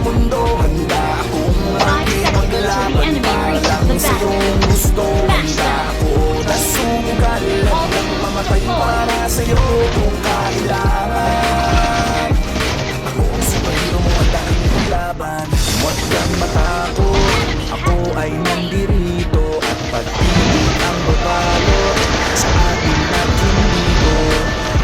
mundo. Handa akong makipaglaban para sa iyong gusto. Handa ako na sumugal hanggang mamatay para sa'yo kung kailangan. Ako ang superhero mo, handa kang ipaglaban. Huwag kang matakot, ako ay nandirito. At pag-ibig ang babalot sa atin at hindi ko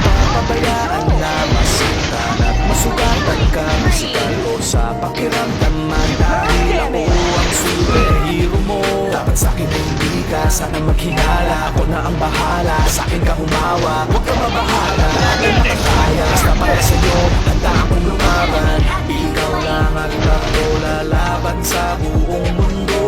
papabayaan na masaktan at masugatan ka. Musikal o sa pakiramdaman, dahil ako ang superhero mo. Dapat sa'kin ay hindi ka sana maghinala. Ako na ang bahala, sa'kin ka humawa. Huwag ka mabahala, akin makakaya. Basta para sa'yo, handa akong lumaban. Ikaw lang at ako lalaban sa buong mundo.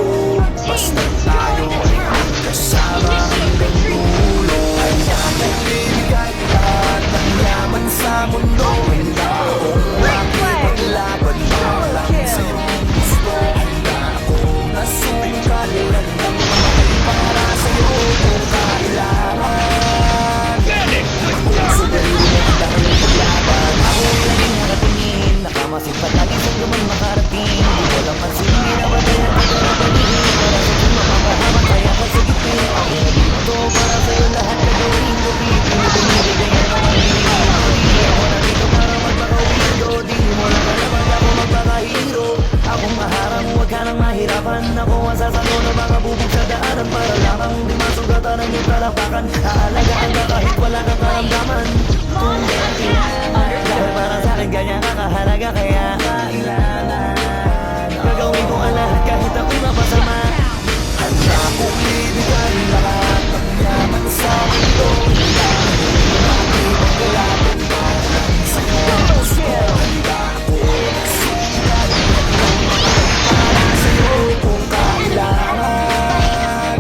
Basta tayo ay magkasama hanggang dulo. Handa akong ibigay lahat ng yaman sa mundo. Handa akong makipaglaban para sa iyong gusto. Handa akong nasungkal hanggang mamatay para sa iyo kung kailangan. Ako ang superhero mo, handa kang ipaglaban. Ako ang laging nakatingin, nakamasid pa lagi sa gaman makarating. Di ko lang pansin, binabatayan ko na napaligid. Para sa kung mapapahaman, kaya ka sa gipin. Ako nandito para sa'yo lahat na gawin ko. Pinibigay na naman hindi ako nandito para magpaka-weirdo. Di mo lang alam ako magpaka-hero. Akong maharang, huwag ka nang mahirapan. Ako ang sasalo ng mga bubog sa daanan. Para lamang di masugatan ang iyong talapakan. Aalagaan ka kahit wala kang karamdaman. Kung dahil para sa'kin ganyan kakahalaga, kaya kailangan gagawin ko ang lahat kahit ako'y mapasama. Handa akong ibigay lahat ng yaman sa mundo. Handa akong makipaglaban para sa iyong gusto. Handa akong magsulat para sa iyo kung kailangan.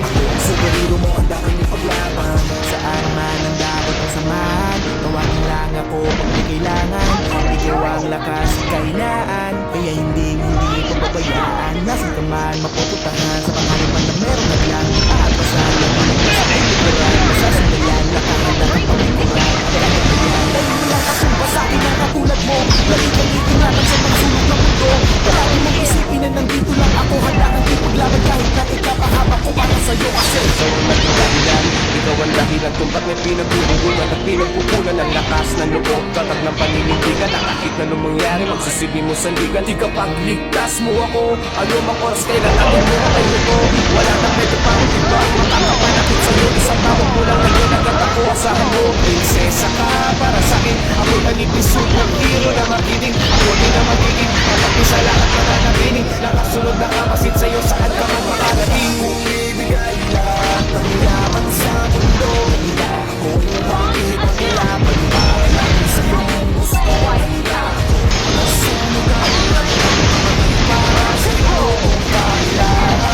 Ako ang superhero mo, handa kang ipaglaban. Saan man ang dapat ang samahan, tawagin lang ako pag may kailangan. Ikaw ang lakas at kahinaan, kaya hindi pababayaan. Nasaan ka man mapupuntahan, sa panghalipan na meron na lang. At pasalan mo na sa pagkukuran, masasandayan, nakahanda ng pagkukuran. Dahil wala ka sumpa sa akin na katulad mo. Lagi kang itingatan sa magsulog ng mundo. Palagi mong isipin na nandito lang ako. Handa kang ipaglaban kahit na ikapahaba ko para sa'yo. Kasi ikaw ang naging dahilan, ikaw ang dahilan kung ba't may pinagbubugulan at pinagpupunan ng lakas ng loob. Tatag ng paninindigan na kahit na nung mangyari magsusibi mo sa ligan. Di kapag ligtas mo ako, ano mang oras kailan natin mo ang ko. Wala nang medyo pang iba, makakapanakit sa'yo. Isang tawag mo lang ngayon agad ako asahan mo. Prinsesa ka para sa'kin, ako'y manipis superhero na makinig. Ako din na magiging kapag sa lahat na nanatiling. Nakasunod na kamasid sa'yo saan ka man makarating. Kung ibigay lahat ng yaman sa mundo, handa akong makipaglaban para sa iyong gusto. Handa akong nasumugan para sa iyo kung kailangan.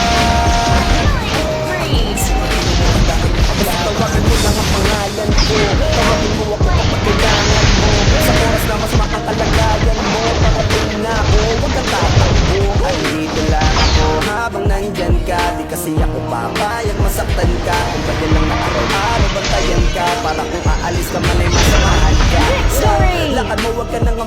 Tawagan mo lang ang pangalan ko, tawagin mo ako kapag kailangan mo. Sa oras na mas makakalagayan mo, parating na ako, huwag kang tatakbo. Andito lang ako habang nandyan ka. Di kasi ako papayag masaktan ka. Kung ba't lang na araw-araw bantayan ka, para kung aalis ka man ay masamahan ka. Lakad mo, huwag ka nang